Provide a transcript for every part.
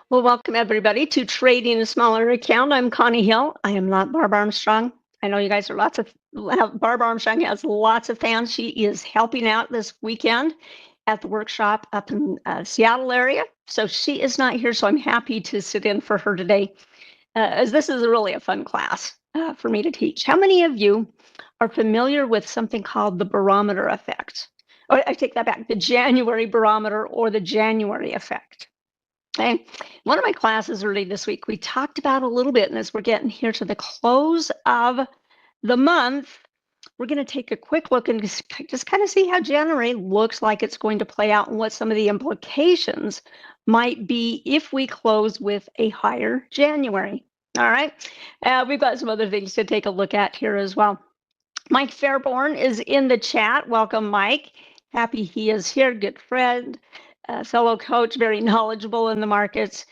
Well, welcome everybody to Trading a Smaller Account. I'm Connie Hill. I am not Barb Armstrong. I know you guys are Barb Armstrong has lots of fans. She is helping out this weekend at the workshop up in Seattle area. So she is not here, so I'm happy to sit in for her today, as this is really a fun class for me to teach. How many of you are familiar with something called the barometer effect? Or I take that back, the January barometer or the January effect. Okay. One of my classes early this week, we talked about a little bit, and as we're getting here to the close of the month, we're going to take a quick look and just kind of see how January looks like it's going to play out and what some of the implications might be if we close with a higher January. All right. We've got some other things to take a look at here as well. Mike Fairborn is in the chat. Welcome, Mike. Happy he is here. Good friend. Fellow coach, very knowledgeable in the markets.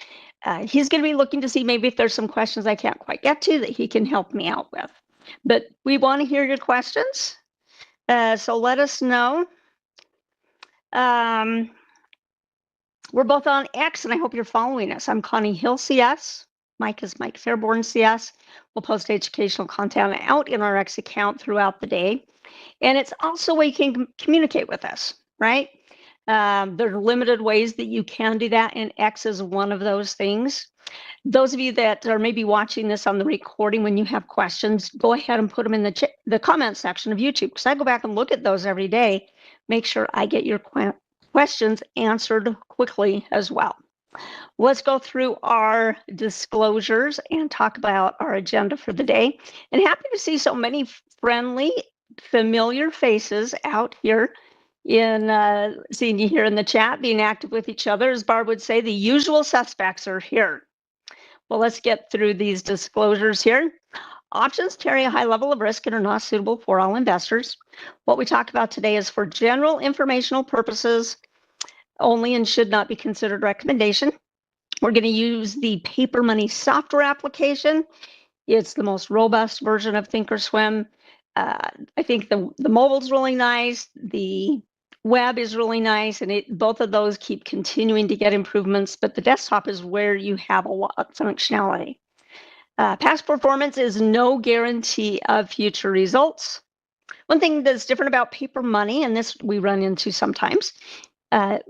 He's going to be looking to see maybe if there's some questions I can't quite get to that he can help me out with. But we want to hear your questions, so let us know. We're both on X, and I hope you're following us. I'm Connie Hill CS. Mike is Mike Fairborn CS. We'll post educational content out in our X account throughout the day. And it's also a way you can communicate with us, right? There are limited ways that you can do that, and X is one of those things. Those of you that are maybe watching this on the recording, when you have questions, go ahead and put them in the comment section of YouTube, because I go back and look at those every day, make sure I get your questions answered quickly as well. Let's go through our disclosures and talk about our agenda for the day. And happy to see so many friendly, familiar faces out here in seeing you here in the chat, being active with each other. As Barb would say, the usual suspects are here. Well, let's get through these disclosures here. Options carry a high level of risk and are not suitable for all investors. What we talk about today is for general informational purposes only and should not be considered recommendation. We're going to use the Paper Money software application. It's the most robust version of Thinkorswim. I think the mobile's really nice. The web is really nice, and both of those keep continuing to get improvements, but the desktop is where you have a lot of functionality. Past performance is no guarantee of future results. One thing that's different about Paper Money, and this we run into sometimes,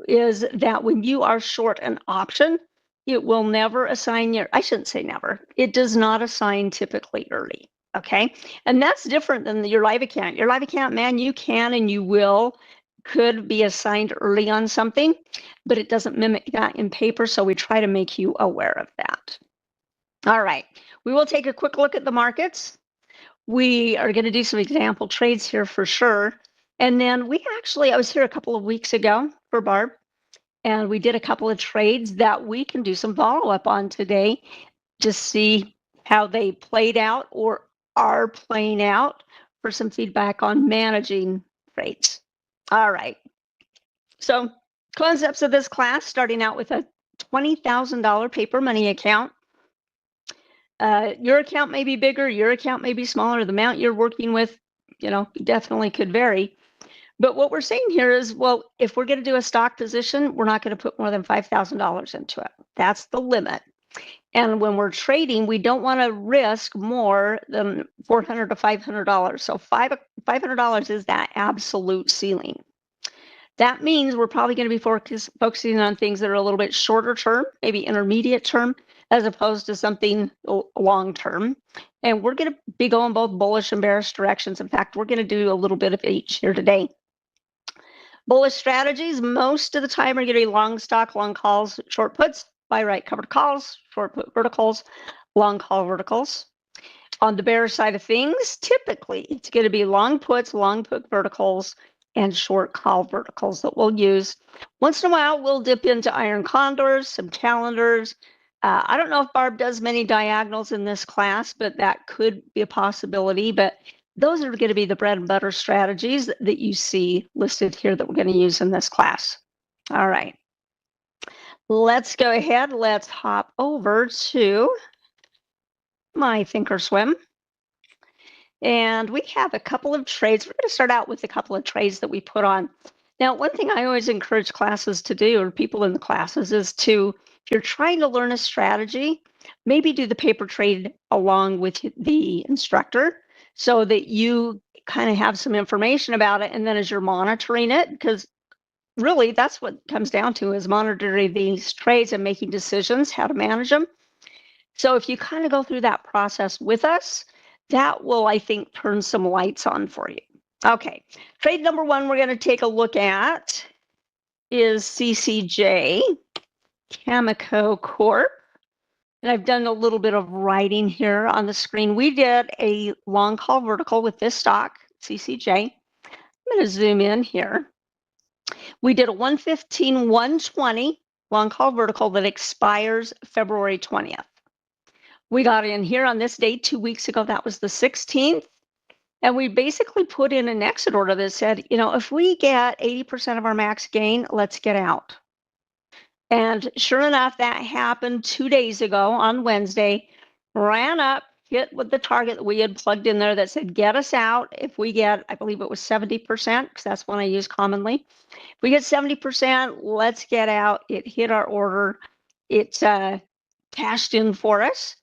is that when you are short an option, it will never assign I shouldn't say never, it does not assign typically early, okay? And that's different than your live account. Your live account, man, you can and you could be assigned early on something, but it doesn't mimic that in paper, so we try to make you aware of that. All right, we will take a quick look at the markets. We are going to do some example trades here for sure. And then I was here a couple of weeks ago for Barb, and we did a couple of trades that we can do some follow-up on today to see how they played out or are playing out for some feedback on managing trades. All right. So concepts of this class, starting out with a $20,000 Paper Money account. Your account may be bigger, your account may be smaller. The amount you're working with, definitely could vary. But what we're saying here is, well, if we're going to do a stock position, we're not going to put more than $5,000 into it. That's the limit. And when we're trading, we don't want to risk more than $400 to $500. So $500 is that absolute ceiling. That means we're probably going to be focusing on things that are a little bit shorter term, maybe intermediate term, as opposed to something long term. And we're going to be going both bullish and bearish directions. In fact, we're going to do a little bit of each here today. Bullish strategies, most of the time, are going to be long stock, long calls, short puts, buy right covered calls, short put verticals, long call verticals. On the bearish side of things, typically it's going to be long puts, long put verticals, and short call verticals that we'll use. Once in a while, we'll dip into iron condors, some calendars. I don't know if Barb does many diagonals in this class, but that could be a possibility. But those are going to be the bread and butter strategies that you see listed here that we're going to use in this class. All right. Let's go ahead. Let's hop over to my Thinkorswim. And we have a couple of trades. We're going to start out with a couple of trades that we put on. Now, one thing I always encourage classes to do, or people in the classes, is to If you're trying to learn a strategy, maybe do the paper trade along with the instructor so that you kind of have some information about it. And then as you're monitoring it, because really that's what it comes down to, is monitoring these trades and making decisions, how to manage them. So if you kind of go through that process with us, that will, I think, turn some lights on for you. Okay, trade number one we're going to take a look at is CCJ, Cameco Corp. And I've done a little bit of writing here on the screen. We did a long call vertical with this stock, CCJ. I'm going to zoom in here. We did a 115, 120 long call vertical that expires February 20th. We got in here on this date 2 weeks ago. That was the 16th. And we basically put in an exit order that said, you know, if we get 80% of our max gain, let's get out. And sure enough, that happened 2 days ago on Wednesday, ran up, hit with the target that we had plugged in there that said, get us out. If we get, I believe it was 70%, because that's one I use commonly. If we get 70%, let's get out. It hit our order. It cashed in for us.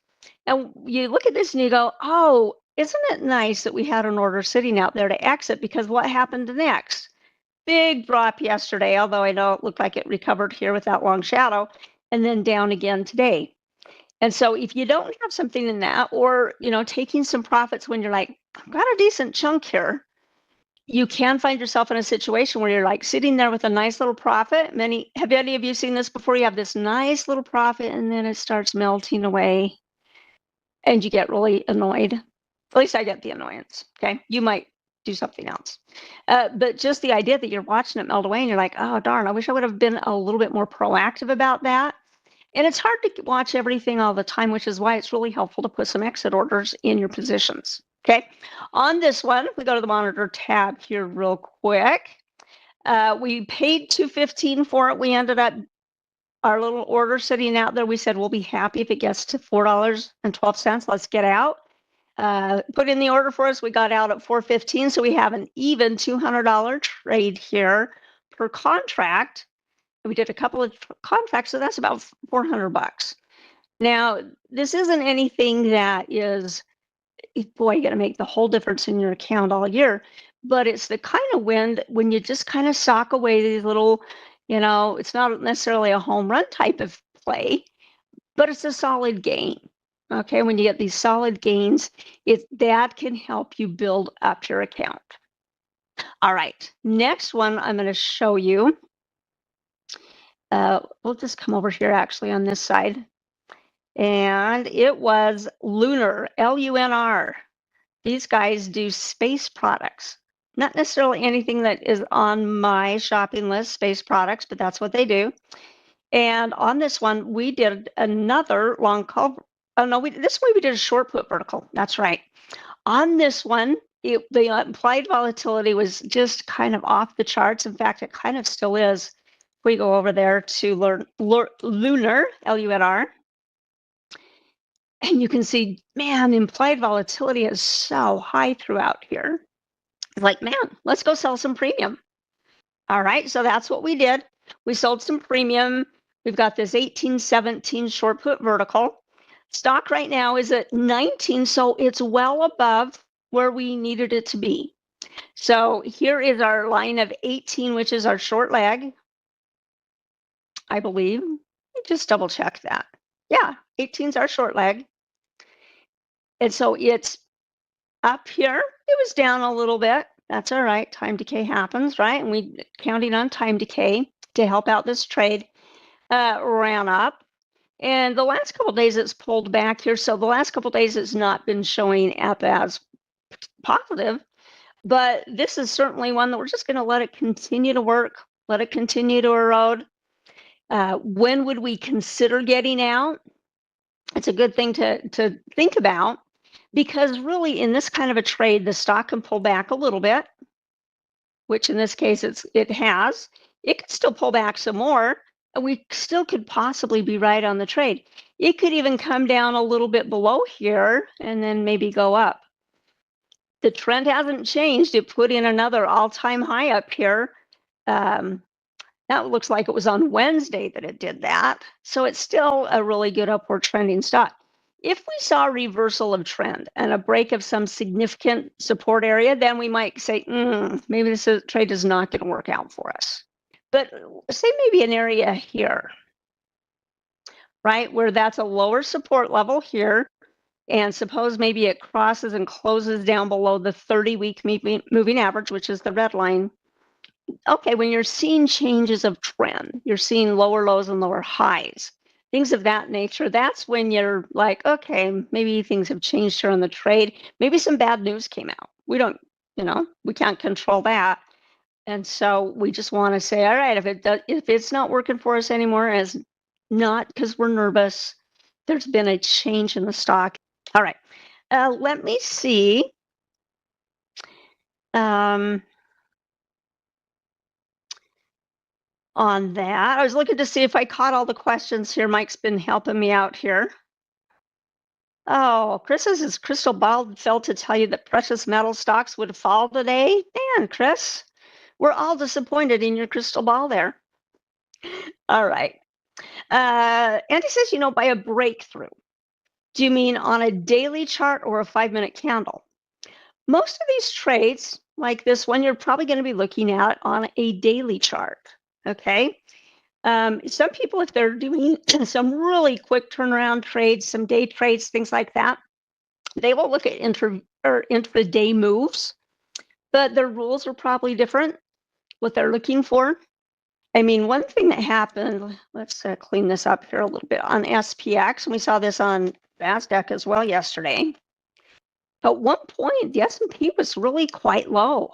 And you look at this and you go, oh, isn't it nice that we had an order sitting out there to exit? Because what happened next? Big drop yesterday, although I know it looked like it recovered here with that long shadow, and then down again today. And so if you don't have something in that, or, you know, taking some profits when you're like, I've got a decent chunk here, you can find yourself in a situation where you're like sitting there with a nice little profit. Have any of you seen this before? You have this nice little profit and then it starts melting away and you get really annoyed. At least I get the annoyance. Okay. You might do something else. But just the idea that you're watching it melt away and you're like, oh, darn, I wish I would have been a little bit more proactive about that. And it's hard to watch everything all the time, which is why it's really helpful to put some exit orders in your positions. Okay. On this one, we go to the monitor tab here real quick. We paid $2.15 for it. We ended up, our little order sitting out there, we said we'll be happy if it gets to $4.12. Let's get out. Put in the order for us. We got out at $4.15, so we have an even $200 trade here per contract. We did a couple of contracts, so that's about $400. Now, this isn't anything that is, boy, going to make the whole difference in your account all year, but it's the kind of win that when you just kind of sock away these little, you know, it's not necessarily a home run type of play, but it's a solid gain. Okay, when you get these solid gains, that can help you build up your account. All right, next one I'm going to show you. We'll just come over here actually on this side. And it was Lunar, L-U-N-R. These guys do space products. Not necessarily anything that is on my shopping list, space products, but that's what they do. And on this one, we did another long call. Oh no, this one we did a short put vertical. That's right. On this one, the implied volatility was just kind of off the charts. In fact, it kind of still is. If we go over there to Lunar, L-U-N-R, and you can see, man, implied volatility is so high throughout here. It's like, man, let's go sell some premium. All right, so that's what we did. We sold some premium. We've got this 1817 short put vertical. Stock right now is at 19, so it's well above where we needed it to be. So here is our line of 18, which is our short leg, I believe. Just double check that. Yeah, 18 is our short leg. And so it's up here. It was down a little bit. That's all right. Time decay happens, right? And we counting on time decay to help out this trade. Ran up. And the last couple of days it's pulled back here. So the last couple of days it's not been showing up as positive. But this is certainly one that we're just going to let it continue to work, let it continue to erode. When would we consider getting out? It's a good thing to think about, because really in this kind of a trade, the stock can pull back a little bit, which in this case it has. It could still pull back some more, and we still could possibly be right on the trade. It could even come down a little bit below here and then maybe go up. The trend hasn't changed. It put in another all-time high up here. And That looks like it was on Wednesday that it did that. So it's still a really good upward trending stock. If we saw a reversal of trend and a break of some significant support area, then we might say, maybe this trade is not going to work out for us. But say maybe an area here, right, where that's a lower support level here, and suppose maybe it crosses and closes down below the 30-week moving average, which is the red line. Okay, when you're seeing changes of trend, you're seeing lower lows and lower highs, things of that nature, that's when you're like, okay, maybe things have changed here on the trade. Maybe some bad news came out. We don't, we can't control that. And so we just want to say, all right, if it's not working for us anymore, as not because we're nervous, there's been a change in the stock. All right, let me see. On that, I was looking to see if I caught all the questions here. Mike's been helping me out here. Oh, Chris says his crystal ball failed to tell you that precious metal stocks would fall today. Man, Chris, we're all disappointed in your crystal ball there. All right. Andy says, by a breakthrough, do you mean on a daily chart or a 5-minute candle? Most of these trades, like this one, you're probably going to be looking at on a daily chart. Okay. Some people, if they're doing some really quick turnaround trades, some day trades, things like that, they will look at intraday moves, but their rules are probably different, what they're looking for. I mean, one thing that happened, let's clean this up here a little bit on SPX, and we saw this on NASDAQ as well yesterday. At one point, the S&P was really quite low,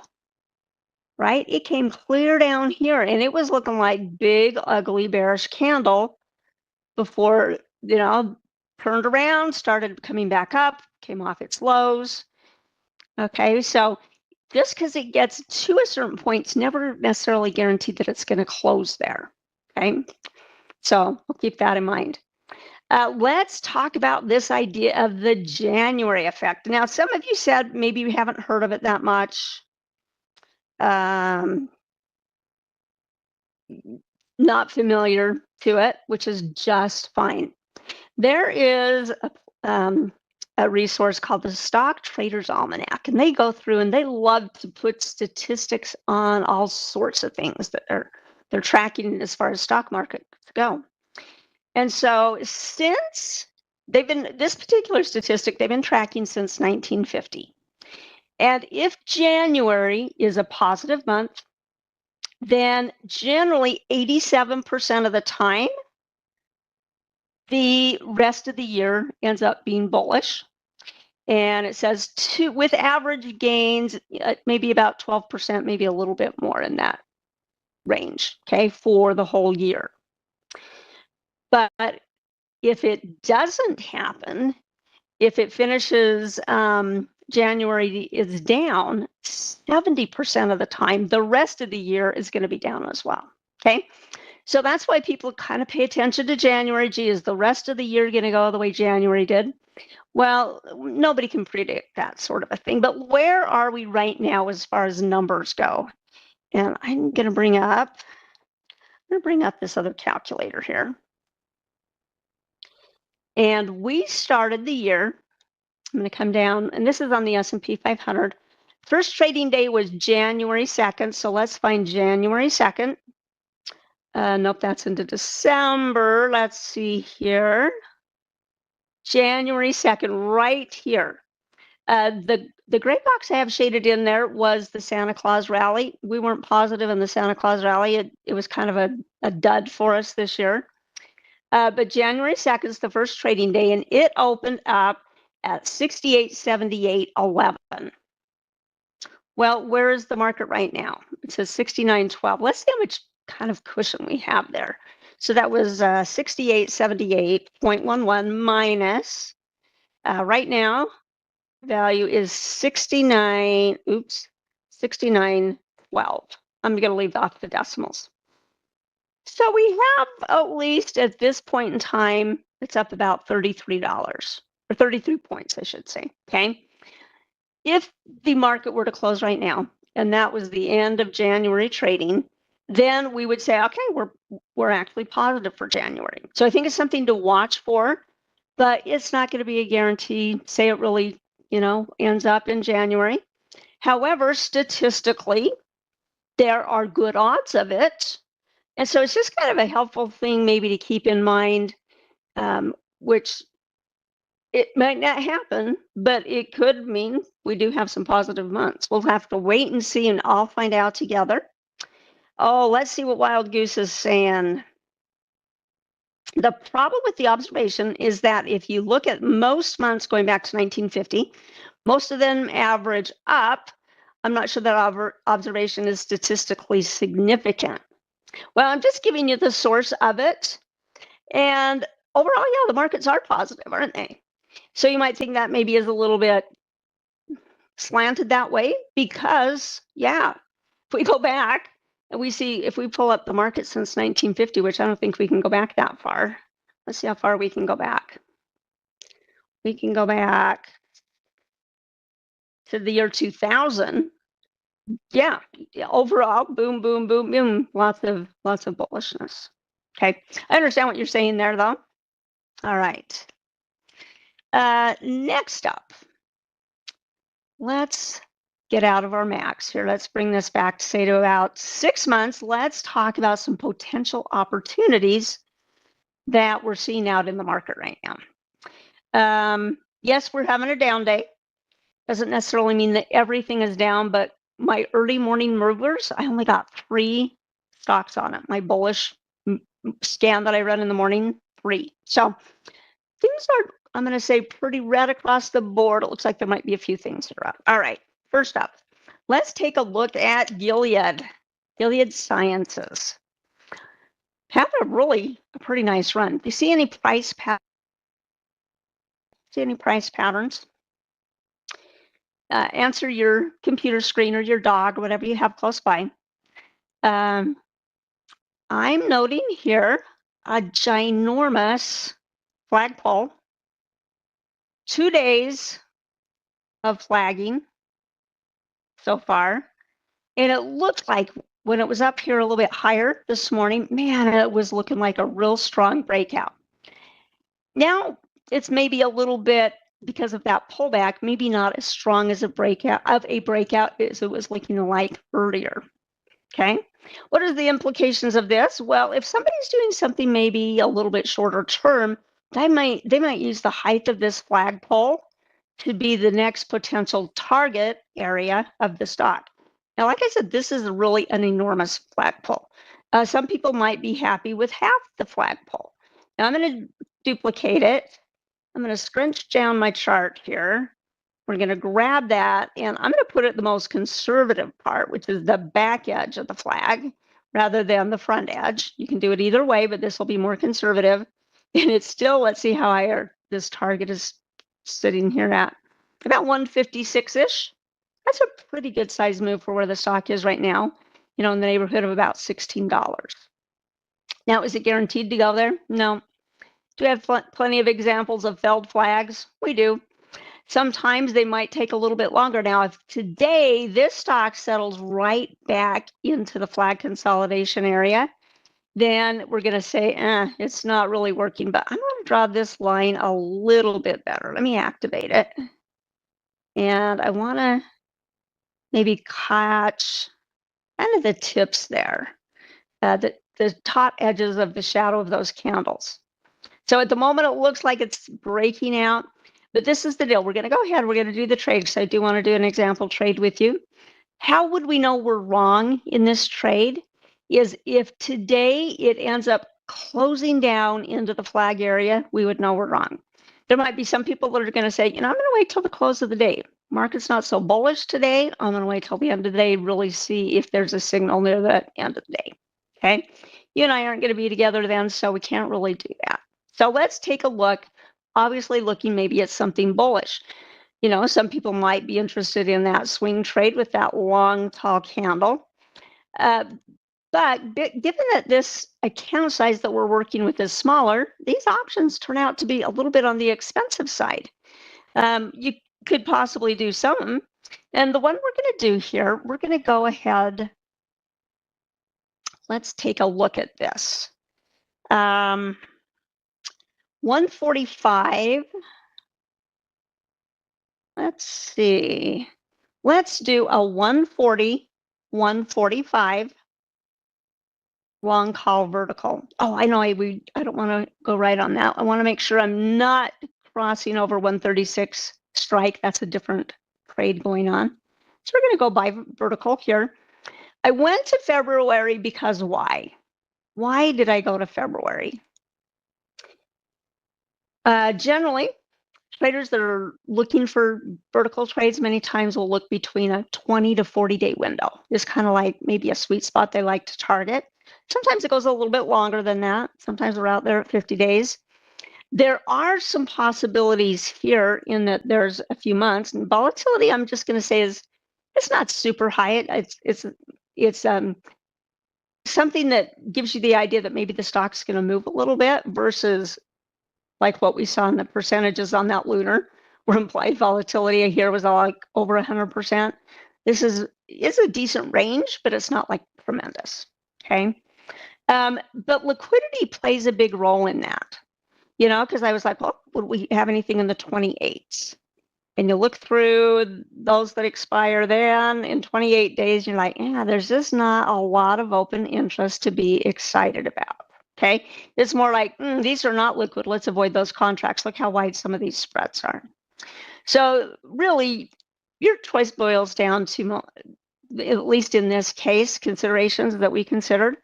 right? It came clear down here, and it was looking like big, ugly, bearish candle before, turned around, started coming back up, came off its lows. Okay, so just because it gets to a certain point, it's never necessarily guaranteed that it's going to close there. Okay, so we'll keep that in mind. Let's talk about this idea of the January effect. Now, some of you said maybe you haven't heard of it that much. Not familiar to it, which is just fine. There is a resource called the Stock Traders Almanac, and they go through and they love to put statistics on all sorts of things that they're tracking as far as stock markets go. And so since this particular statistic, they've been tracking since 1950. And if January is a positive month, then generally 87% of the time, the rest of the year ends up being bullish. And it says with average gains, maybe about 12%, maybe a little bit more in that range, okay, for the whole year. But if it doesn't happen, if it finishes January is down 70% of the time, the rest of the year is going to be down as well, okay? So that's why people kind of pay attention to January. Gee, is the rest of the year going to go the way January did? Well, nobody can predict that sort of a thing. But where are we right now as far as numbers go? And I'm going to bring up this other calculator here. And we started the year, I'm going to come down, and this is on the S&P 500. First trading day was January 2nd, so let's find January 2nd. Nope, that's into December. Let's see here. January 2nd, right here. The gray box I have shaded in there was the Santa Claus rally. We weren't positive in the Santa Claus rally. It was kind of a dud for us this year. But January 2nd is the first trading day, and it opened up at 68.78.11. Well, where is the market right now? It says 69.12. Let's see how much kind of cushion we have there. So that was 68.78.11 minus, right now, value is 69.12. I'm going to leave off the decimals. So we have, at least at this point in time, it's up about $33, or 33 points, I should say, okay? If the market were to close right now, and that was the end of January trading, then we would say, okay, we're actually positive for January. So I think it's something to watch for, but it's not going to be a guarantee. Say it really, ends up in January. However, statistically, there are good odds of it. And so it's just kind of a helpful thing maybe to keep in mind, which it might not happen, but it could mean we do have some positive months. We'll have to wait and see, and I'll find out together. Oh, let's see what Wild Goose is saying. The problem with the observation is that if you look at most months going back to 1950, most of them average up. I'm not sure that observation is statistically significant. Well, I'm just giving you the source of it. And overall, yeah, the markets are positive, aren't they? So you might think that maybe is a little bit slanted that way because, yeah, if we go back and we see, if we pull up the market since 1950, which I don't think we can go back that far. Let's see how far we can go back. We can go back to the year 2000. Yeah, overall, boom, boom, boom, boom, lots of bullishness. Okay, I understand what you're saying there, though. All right. Next up, let's get out of our max here. Let's bring this back to say to about 6 months. Let's talk about some potential opportunities that we're seeing out in the market right now. Yes, we're having a down day. Doesn't necessarily mean that everything is down, but my early morning movers, I only got 3 stocks on it. My bullish scan that I run in the morning, 3. So things are, I'm going to say, pretty red across the board. It looks like there might be a few things that are up. All right, first up, let's take a look at Gilead Sciences. Had a pretty nice run. Do you see any price patterns? Answer your computer screen or your dog, whatever you have close by. I'm noting here a ginormous flagpole. 2 days of flagging so far. And it looked like when it was up here a little bit higher this morning, man, it was looking like a real strong breakout. Now it's maybe a little bit, because of that pullback, maybe not as strong as a breakout as it was looking like earlier. Okay, what are the implications of this? Well, if somebody's doing something maybe a little bit shorter term, they might use the height of this flagpole to be the next potential target area of the stock. Now, like I said, this is really an enormous flagpole. Some people might be happy with half the flagpole. Now I'm going to duplicate it. I'm going to scrunch down my chart here. We're going to grab that, and I'm going to put it the most conservative part, which is the back edge of the flag rather than the front edge. You can do it either way, but this will be more conservative. And it's still, let's see how high this target is sitting here at. About 156-ish. That's a pretty good size move for where the stock is right now, in the neighborhood of about $16. Now, is it guaranteed to go there? No. Do we have plenty of examples of failed flags? We do. Sometimes they might take a little bit longer. Now, if today this stock settles right back into the flag consolidation area, then we're going to say, it's not really working. But I'm going to draw this line a little bit better. Let me activate it. And I want to maybe catch kind of the tips there, the top edges of the shadow of those candles. So at the moment, it looks like it's breaking out. But this is the deal. We're going to go ahead. We're going to do the trade, because I do want to do an example trade with you. How would we know we're wrong in this trade? Is if today it ends up closing down into the flag area, we would know we're wrong. There might be some people that are going to say, I'm going to wait till the close of the day. Market's not so bullish today. I'm going to wait till the end of the day, really see if there's a signal near the end of the day. Okay. You and I aren't going to be together then, so we can't really do that. So let's take a look. Obviously looking maybe at something bullish. Some people might be interested in that swing trade with that long, tall candle. But given that this account size that we're working with is smaller, these options turn out to be a little bit on the expensive side. You could possibly do some. And the one we're going to do here, we're going to go ahead. let's take a look at this. 145. Let's see. Let's do a 140, 145 long call vertical. Oh, I know I don't want to go right on that. I want to make sure I'm not crossing over 136 strike. That's a different trade going on. So we're going to go by vertical here. I went to February because why? Why did I go to February? Generally, traders that are looking for vertical trades many times will look between a 20 to 40-day window. It's kind of like maybe a sweet spot they like to target. Sometimes it goes a little bit longer than that. Sometimes we're out there at 50 days. There are some possibilities here in that there's a few months, and volatility, I'm just going to say, is it's not super high. It's something that gives you the idea that maybe the stock's going to move a little bit versus like what we saw in the percentages on that lunar, where implied volatility here was all like over 100%. This is a decent range, but it's not like tremendous. Okay. But liquidity plays a big role in that, because I was like, well, would we have anything in the 28s? And you look through those that expire then in 28 days, you're like, yeah, there's just not a lot of open interest to be excited about. Okay, it's more like, these are not liquid. Let's avoid those contracts. Look how wide some of these spreads are. So really, your choice boils down to, at least in this case, considerations that we considered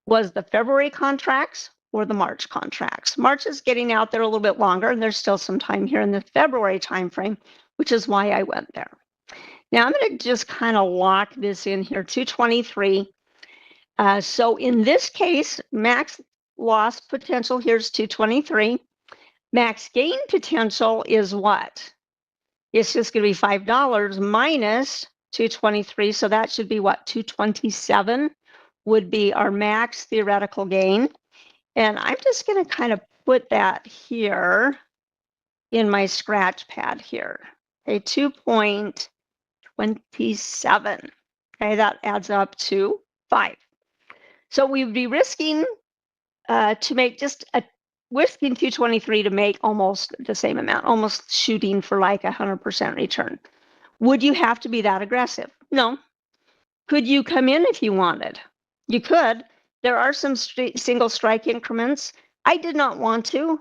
was the February contracts or the March contracts. March is getting out there a little bit longer, and there's still some time here in the February timeframe, which is why I went there. Now I'm going to just kind of lock this in here, 223. So in this case, max loss potential here's 223. Max gain potential is what? It's just going to be $5 minus 223. So that should be what? 227 would be our max theoretical gain. And I'm just going to kind of put that here in my scratch pad here. Okay, 2.27. Okay, that adds up to 5. So we'd be risking to make risking 223 to make almost the same amount, almost shooting for like 100% return. Would you have to be that aggressive? No. Could you come in if you wanted? You could. There are some single strike increments. I did not want to.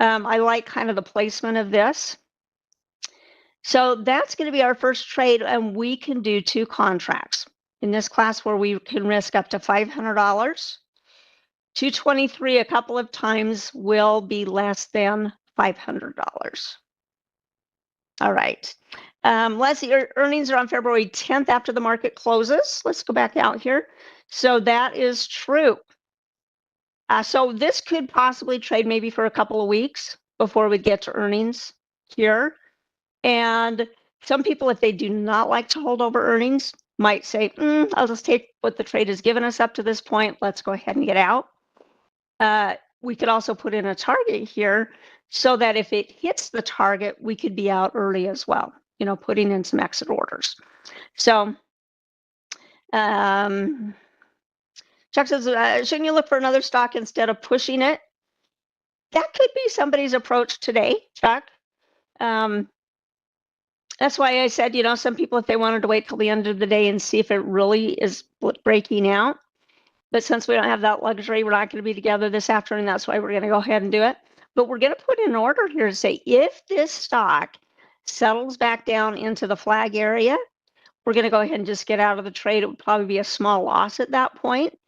I like kind of the placement of this. So that's going to be our first trade, and we can do 2 contracts in this class where we can risk up to $500. 223 a couple of times will be less than $500. All right. Let's see, your earnings are on February 10th after the market closes. Let's go back out here. So that is true. So this could possibly trade maybe for a couple of weeks before we get to earnings here. And some people, if they do not like to hold over earnings, might say, I'll just take what the trade has given us up to this point. Let's go ahead and get out. We could also put in a target here so that if it hits the target, we could be out early as well, putting in some exit orders. So Chuck says, shouldn't you look for another stock instead of pushing it? That could be somebody's approach today, Chuck. That's why I said, some people, if they wanted to wait till the end of the day and see if it really is breaking out. But since we don't have that luxury, we're not going to be together this afternoon. That's why we're going to go ahead and do it. But we're going to put in an order here to say, if this stock settles back down into the flag area, we're going to go ahead and just get out of the trade. It would probably be a small loss at that point,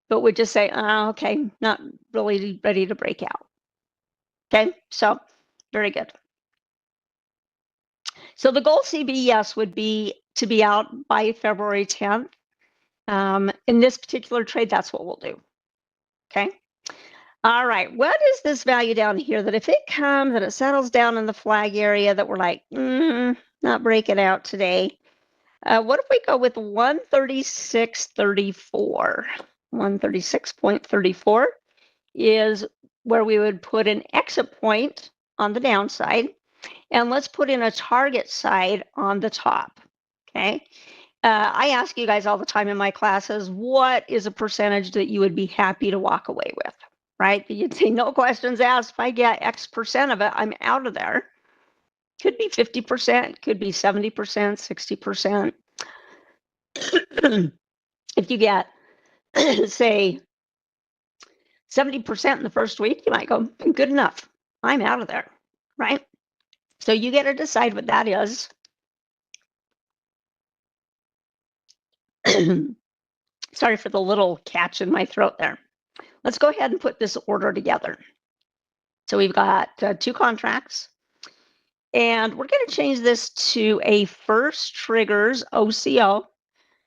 but we'd just say, okay, not really ready to break out. Okay, so very good. So the goal CBS would be to be out by February 10th. In this particular trade, that's what we'll do. Okay. All right. What is this value down here that if it comes and it settles down in the flag area that we're like, not breaking out today? What if we go with 136.34? 136.34 is where we would put an exit point on the downside. And let's put in a target side on the top. Okay. I ask you guys all the time in my classes, what is a percentage that you would be happy to walk away with, right? You'd say, no questions asked. If I get X percent of it, I'm out of there. Could be 50%, could be 70%, 60%. If you get, say, 70% in the first week, you might go, good enough. I'm out of there, right? So you get to decide what that is. Sorry for the little catch in my throat there. Let's go ahead and put this order together. So we've got 2 contracts, and we're going to change this to a first triggers OCO.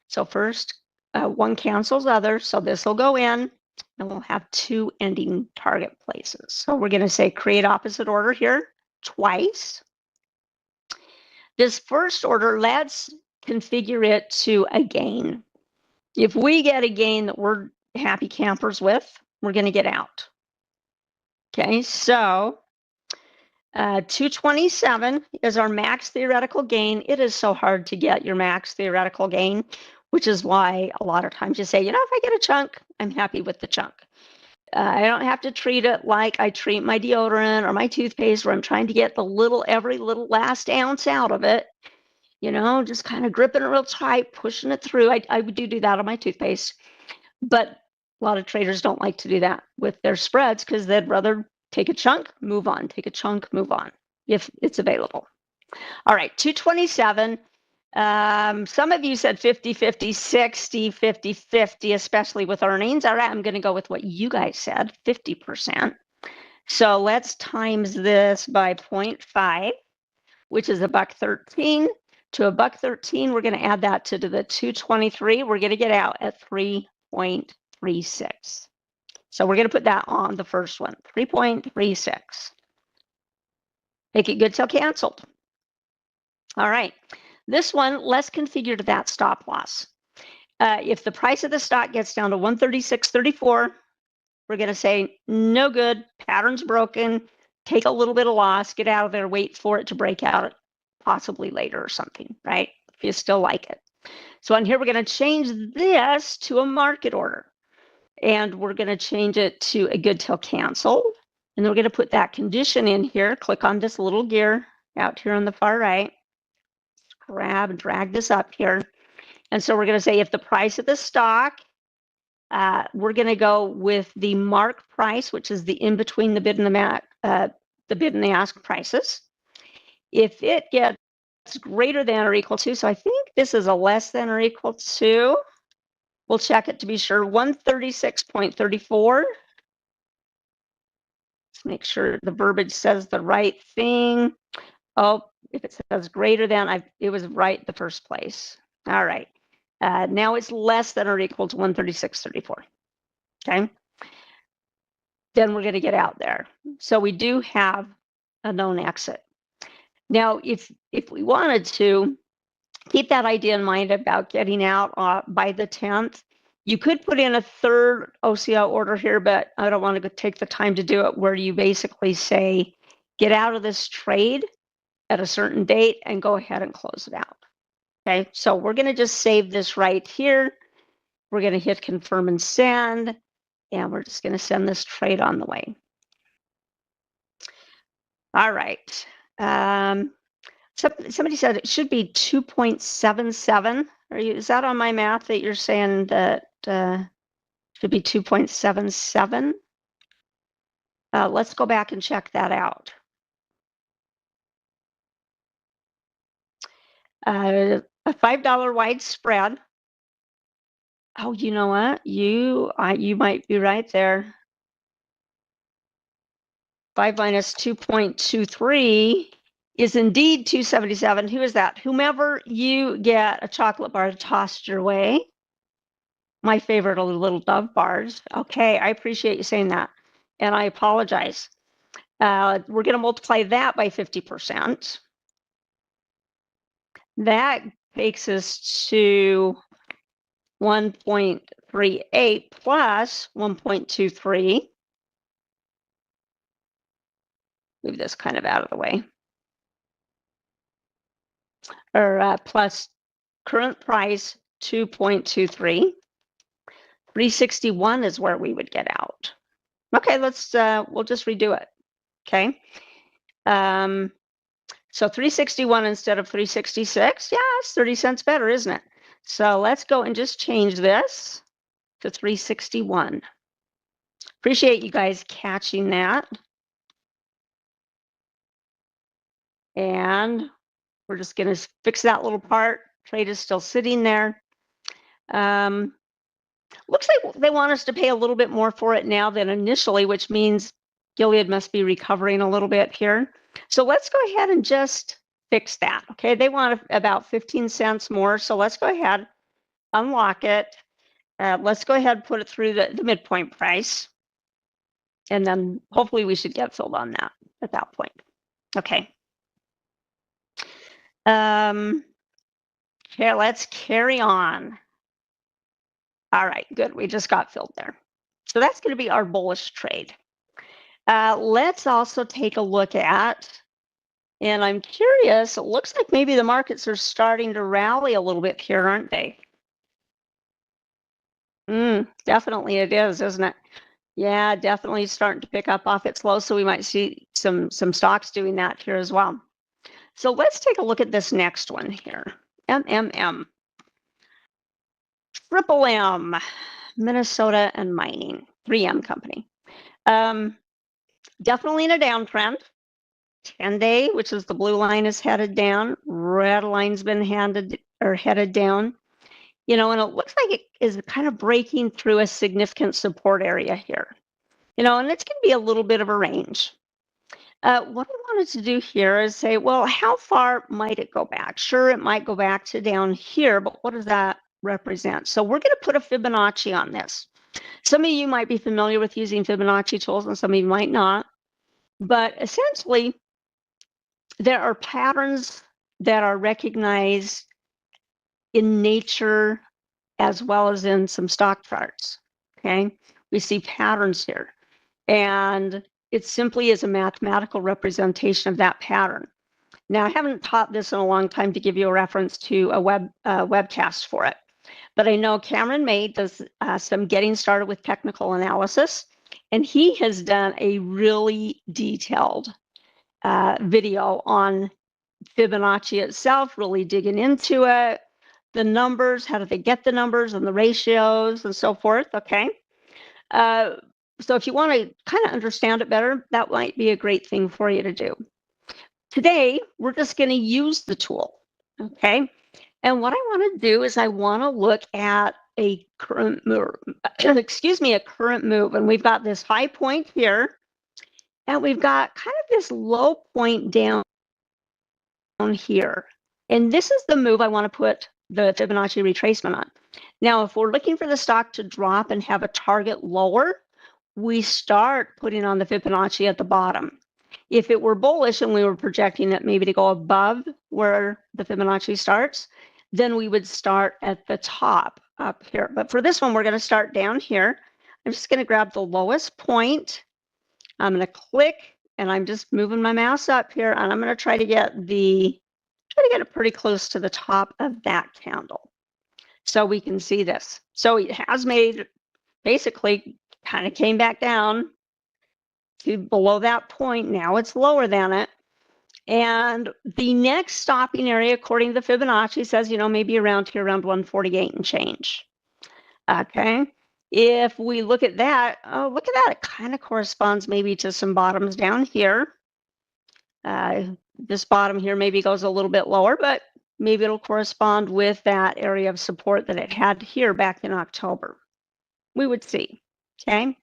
So first, one cancels other. So this will go in, and we'll have 2 ending target places. So we're going to say create opposite order here twice. This first order, let's configure it to a gain. If we get a gain that we're happy campers with, we're going to get out. Okay, so 227 is our max theoretical gain. It is so hard to get your max theoretical gain, which is why a lot of times you say, you know, if I get a chunk, I'm happy with the chunk. I don't have to treat it like I treat my deodorant or my toothpaste, where I'm trying to get every little last ounce out of it. You know, just kind of gripping it real tight, pushing it through. I would do that on my toothpaste. But a lot of traders don't like to do that with their spreads because they'd rather take a chunk, move on, take a chunk, move on, if it's available. All right, 227. Some of you said 50, 50, 60, 50, 50, especially with earnings. All right, I'm going to go with what you guys said, 50%. So let's times this by 0.5, which is $1.13. To $1.13, we're going to add that to the 223. We're going to get out at 3.36. So we're going to put that on the first one, 3.36. Make it good till canceled. All right. This one, let's configure to that stop loss. If the price of the stock gets down to 136.34, we're going to say, no good, pattern's broken, take a little bit of loss, get out of there, wait for it to break out possibly later or something, right? If you still like it. So on here, we're going to change this to a market order. And we're going to change it to a good till canceled. And then we're going to put that condition in here. Click on this little gear out here on the far right. Grab and drag this up here. And so we're going to say if the price of the stock, we're going to go with the mark price, which is the in between the bid and the bid and the ask prices. If it gets greater than or equal to, so I think this is a less than or equal to, we'll check it to be sure, 136.34. Let's make sure the verbiage says the right thing. Oh, if it says greater than, it was right the first place. All right. Now it's less than or equal to 136.34. Okay. Then we're going to get out there. So we do have a known exit. Now, if we wanted to keep that idea in mind about getting out by the 10th, you could put in a third OCO order here, but I don't want to take the time to do it, where you basically say, get out of this trade at a certain date and go ahead and close it out. Okay, so we're going to just save this right here. We're going to hit confirm and send, and we're just going to send this trade on the way. All right. Somebody said it should be 2.77. Is that on my math that you're saying that should be 2.77? Let's go back and check that out. A $5 wide spread. Oh, you know what? You might be right there. 5 minus 2.23 is indeed 277. Who is that? Whomever you get a chocolate bar tossed your way. My favorite are the little Dove bars. Okay, I appreciate you saying that. And I apologize. We're going to multiply that by 50%. That takes us to 1.38 plus 1.23. Move this kind of out of the way. Or plus current price 2.23. 361 is where we would get out. Okay, we'll just redo it. Okay. So 361 instead of 366. Yeah, it's 30 cents better, isn't it? So let's go and just change this to 361. Appreciate you guys catching that. And we're just going to fix that little part. Trade is still sitting there. Looks like they want us to pay a little bit more for it now than initially, which means Gilead must be recovering a little bit here. So let's go ahead and just fix that. Okay, they want about 15 cents more. So let's go ahead, unlock it. Let's go ahead and put it through the midpoint price. And then hopefully we should get filled on that at that point. Okay. Okay, let's carry on. All right, good. We just got filled there. So that's going to be our bullish trade. Let's also take a look at, and I'm curious, it looks like maybe the markets are starting to rally a little bit here, aren't they? Definitely it is, isn't it? Yeah, definitely starting to pick up off its low. So we might see some stocks doing that here as well. So let's take a look at this next one here. MMM. Triple M, Minnesota and Mining, 3M company. Definitely in a downtrend. 10-day, which is the blue line, is headed down. Red line's been headed down. You know, and it looks like it is kind of breaking through a significant support area here. You know, and it's going to be a little bit of a range. What I wanted to do here is say, well, how far might it go back? Sure, it might go back to down here, but what does that represent? So we're going to put a Fibonacci on this. Some of you might be familiar with using Fibonacci tools and some of you might not. But essentially, there are patterns that are recognized in nature as well as in some stock charts. Okay, we see patterns here. And it simply is a mathematical representation of that pattern. Now, I haven't taught this in a long time to give you a reference to a webcast for it. But I know Cameron May does some getting started with technical analysis, and he has done a really detailed video on Fibonacci itself, really digging into it, the numbers, how do they get the numbers and the ratios and so forth, okay? So if you want to kind of understand it better, that might be a great thing for you to do. Today, we're just going to use the tool, okay? And what I want to do is I want to look at a current move, a current move. And we've got this high point here, and we've got kind of this low point down here. And this is the move I want to put the Fibonacci retracement on. Now, if we're looking for the stock to drop and have a target lower, we start putting on the Fibonacci at the bottom. If it were bullish and we were projecting it maybe to go above where the Fibonacci starts, then we would start at the top up here. But for this one, we're going to start down here. I'm just going to grab the lowest point. I'm going to click, and I'm just moving my mouse up here, and I'm going to try to get it pretty close to the top of that candle, so we can see this. So it has made, basically, kind of came back down to below that point. Now it's lower than it. And the next stopping area, according to the Fibonacci, says, you know, maybe around here, around 148 and change. Okay. If we look at that, oh, look at that. It kind of corresponds maybe to some bottoms down here. This bottom here maybe goes a little bit lower, but maybe it'll correspond with that area of support that it had here back in October. We would see. Okay.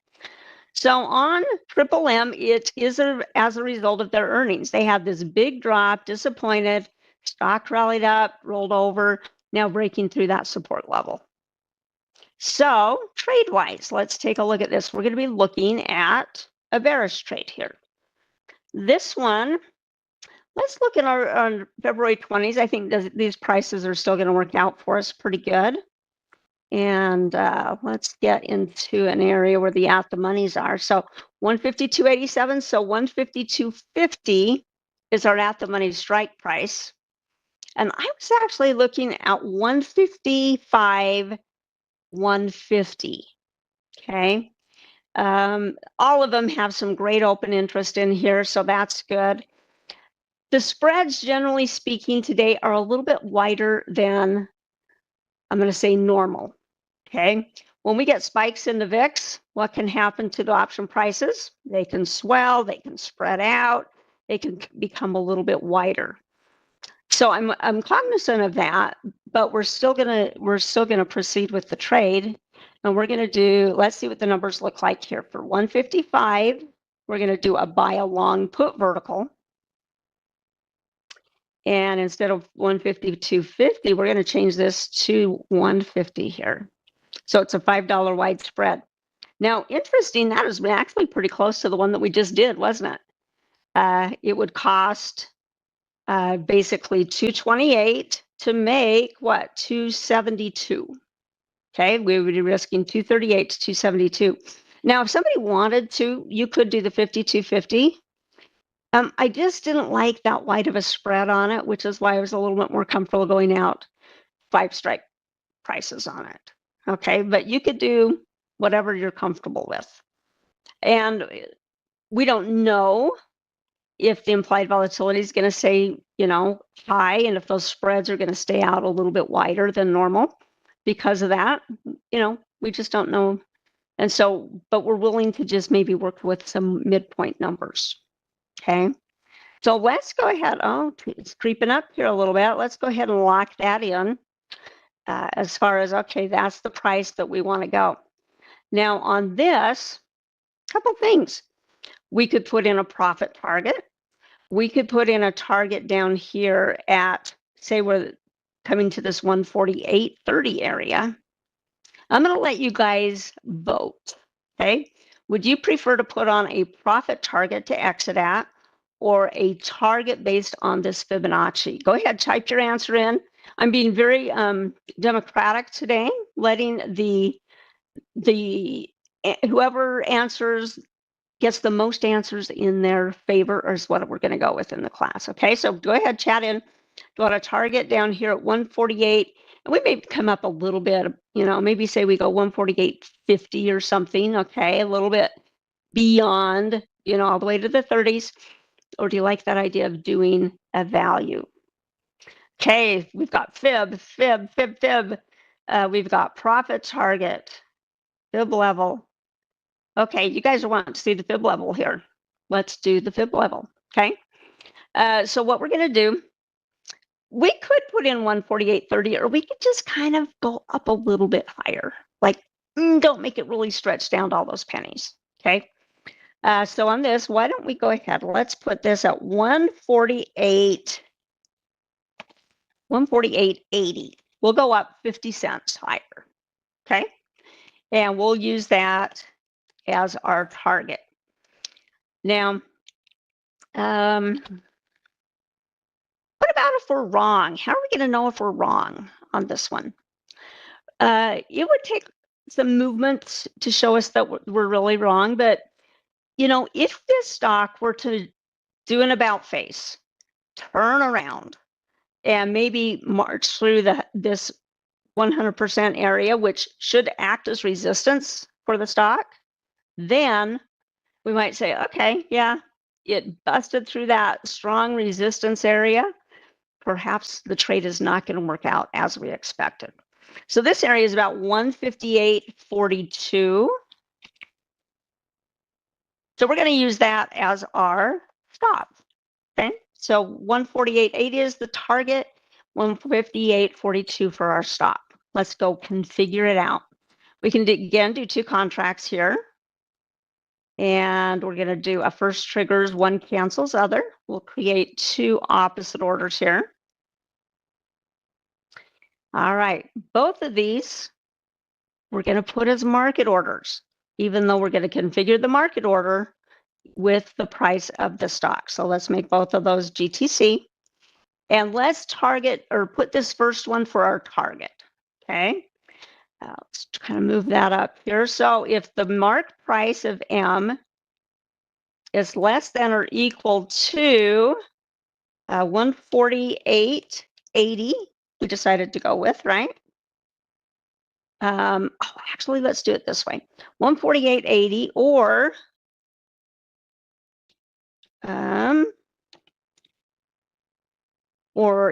So on Triple M, it is as a result of their earnings. They had this big drop, disappointed, stock rallied up, rolled over, now breaking through that support level. So trade-wise, let's take a look at this. We're going to be looking at a bearish trade here. This one, let's look at our February 20s. I think these prices are still going to work out for us pretty good. And let's get into an area where the at-the-monies are. So 152.87, so 152.50 is our at-the-money strike price. And I was actually looking at 155, 150. Okay. All of them have some great open interest in here, so that's good. The spreads, generally speaking, today are a little bit wider than, I'm going to say, normal. Okay. When we get spikes in the VIX, what can happen to the option prices? They can swell, they can spread out, they can become a little bit wider. So I'm cognizant of that, but we're still gonna proceed with the trade, and we're gonna do. Let's see what the numbers look like here for 155. We're gonna do a buy a long put vertical, and instead of 150 250, we're gonna change this to 150 here. So it's a $5 wide spread. Now, interesting, that is actually pretty close to the one that we just did, wasn't it? It would cost basically 228 to make what, 272. Okay, we would be risking 238 to 272. Now, if somebody wanted to, you could do the 5250. I just didn't like that wide of a spread on it, which is why I was a little bit more comfortable going out 5 strike prices on it. Okay, but you could do whatever you're comfortable with. And we don't know if the implied volatility is going to stay, high, and if those spreads are going to stay out a little bit wider than normal because of that, we just don't know. And so, but we're willing to just maybe work with some midpoint numbers. Okay. So let's go ahead. Oh, it's creeping up here a little bit. Let's go ahead and lock that in as far as, okay, that's the price that we want to go. Now on this, a couple things. We could put in a profit target. We could put in a target down here at, say, we're coming to this 148.30 area. I'm going to let you guys vote. Okay. Would you prefer to put on a profit target to exit at, or a target based on this Fibonacci? Go ahead, type your answer in. I'm being very democratic today, letting the whoever answers gets the most answers in their favor is what we're going to go with in the class. Okay, so go ahead, chat in. Do you want a target down here at 148? And we may come up a little bit, maybe say we go 148.50 or something. Okay, a little bit beyond, all the way to the 30s. Or do you like that idea of doing a value? Okay, we've got fib. We've got profit target, fib level. Okay, you guys want to see the fib level here. Let's do the fib level, okay? So what we're going to do, we could put in 148.30, or we could just kind of go up a little bit higher. Like, don't make it really stretch down to all those pennies, okay? So on this, why don't we go ahead? Let's put this at 148.80. We'll go up 50 cents higher, okay? And we'll use that as our target. Now, what about if we're wrong? How are we going to know if we're wrong on this one? It would take some movement to show us that we're really wrong. But, if this stock were to do an about face, turn around, and maybe march through this 100% area, which should act as resistance for the stock, then we might say, okay, yeah, it busted through that strong resistance area. Perhaps the trade is not going to work out as we expected. So this area is about 158.42. So we're going to use that as our stop. Okay, so 148.80 is the target, 158.42 for our stop. Let's go configure it out. We can again do 2 contracts here. And we're going to do a first triggers, one cancels other. We'll create 2 opposite orders here. All right, both of these we're going to put as market orders, even though we're going to configure the market order with the price of the stock. So let's make both of those GTC. And let's target or put this first one for our target. Okay, let's kind of move that up here. So if the mark price of M is less than or equal to 148.80, 148.80 we decided to go with, right? Actually, let's do it this way. 148.80 or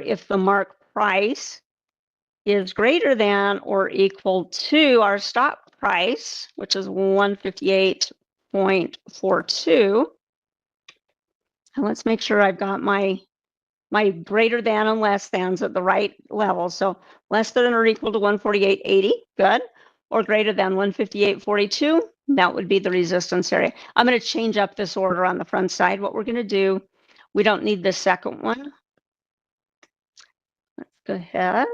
if the mark price is greater than or equal to our stop price, which is 158.42. And let's make sure I've got my greater than and less thans at the right level. So less than or equal to 148.80, good. Or greater than 158.42, that would be the resistance area. I'm going to change up this order on the front side. What we're going to do, we don't need the second one. Let's go ahead.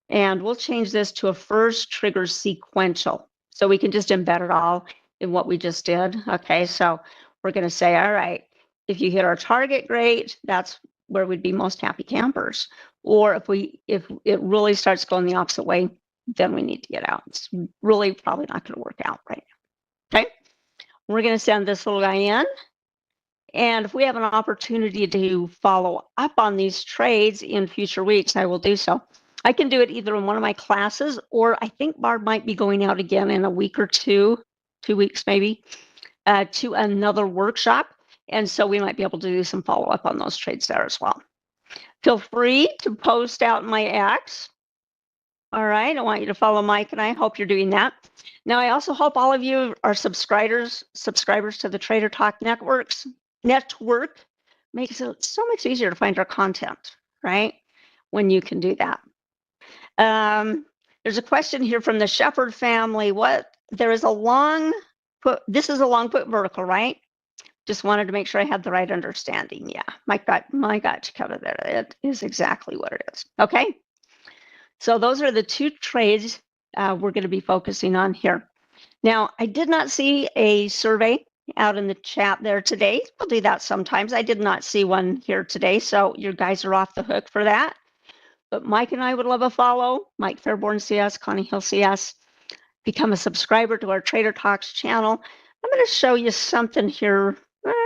And we'll change this to a first trigger sequential. So we can just embed it all in what we just did. Okay, so we're going to say, all right, if you hit our target, great, that's where we'd be most happy campers. Or if it really starts going the opposite way, then we need to get out. It's really probably not going to work out right now. Okay, we're going to send this little guy in. And if we have an opportunity to follow up on these trades in future weeks, I will do so. I can do it either in one of my classes, or I think Barb might be going out again in a week or 2 weeks maybe, to another workshop. And so we might be able to do some follow-up on those trades there as well. Feel free to post out my X. All right, I want you to follow Mike, and I hope you're doing that. Now, I also hope all of you are subscribers to the Trader Talk network. Makes it so much easier to find our content, right? When you can do that. There's a question here from the Shepherd family. This is a long put vertical, right? Just wanted to make sure I had the right understanding. Yeah, Mike got you covered there. It is exactly what it is. Okay. So those are the 2 trades we're going to be focusing on here. Now, I did not see a survey out in the chat there today. We'll do that sometimes. I did not see one here today, so you guys are off the hook for that. But Mike and I would love a follow. Mike Fairborn CS, Connie Hill CS. Become a subscriber to our Trader Talks channel. I'm going to show you something here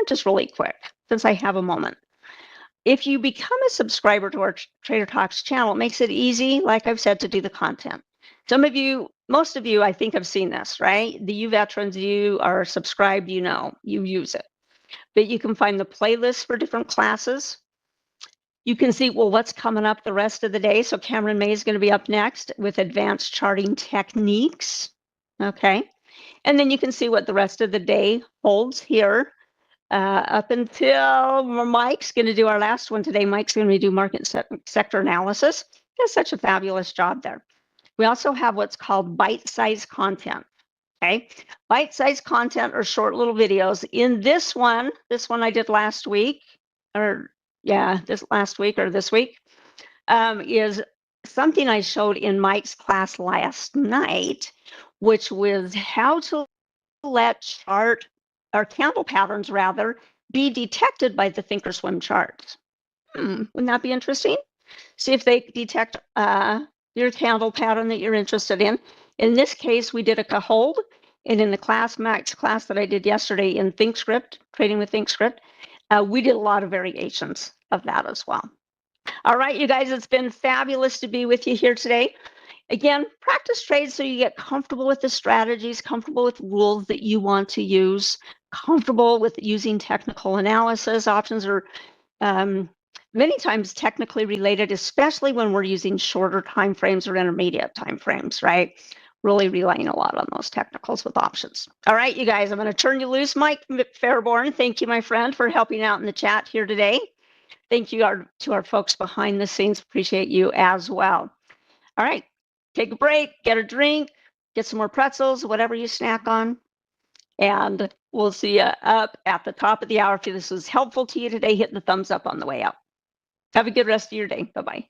just really quick, since I have a moment. If you become a subscriber to our Trader Talks channel, it makes it easy, like I've said, to do the content. Most of you, I think, have seen this, right? The you veterans, you are subscribed, you use it. But you can find the playlist for different classes. You can see, well, what's coming up the rest of the day. So Cameron May is going to be up next with advanced charting techniques. Okay. And then you can see what the rest of the day holds here. Up until Mike's going to do our last one today. Mike's going to do market sector analysis. He does such a fabulous job there. We also have what's called bite-sized content. Okay, bite-sized content or short little videos. In this one I did last week, this week, is something I showed in Mike's class last night, which was how to let chart or candle patterns rather be detected by the Thinkorswim charts. Wouldn't that be interesting? See if they detect your candle pattern that you're interested in. In this case, we did a Kahold, and in the Mike's class that I did yesterday in ThinkScript, Trading with ThinkScript, we did a lot of variations of that as well. All right, you guys, it's been fabulous to be with you here today. Again, practice trades so you get comfortable with the strategies, comfortable with rules that you want to use, comfortable with using technical analysis. Options are many times technically related, especially when we're using shorter time frames or intermediate time frames, right? Really relying a lot on those technicals with options. All right, you guys, I'm going to turn you loose. Mike Fairborn, thank you, my friend, for helping out in the chat here today. Thank you to our folks behind the scenes. Appreciate you as well. All right, take a break, get a drink, get some more pretzels, whatever you snack on. And we'll see you up at the top of the hour. If this was helpful to you today, hit the thumbs up on the way out. Have a good rest of your day. Bye-bye.